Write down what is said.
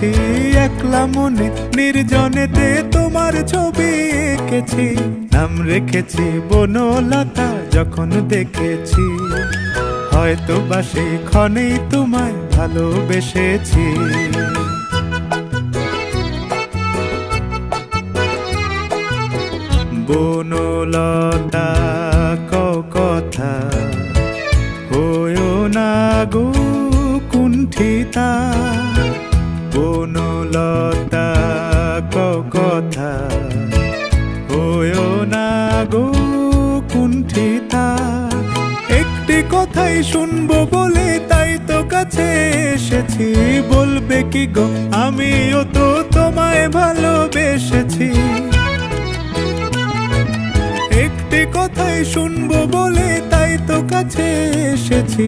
এসেছি একলা মনে নির্জনেতে তোমার ছবি এঁকেছি, নাম রেখেছি বনলতা যখন দেখেছি, হয়তো বা সেই ক্ষণেই তোমায় ভালোবেসেছি। বনলতা কথা হয়ো না গো কুণ্ঠিতা, বনলতা কথা হয়ো না গো কুণ্ঠিতা। একটি কথাই শুনবো বলে তাই তো কাছে এসেছি, বলবে কি গো আমিও তো তোমায় ভালোবেসেছি। একটি কথাই শুনবো বলে তাই তো কাছে এসেছি।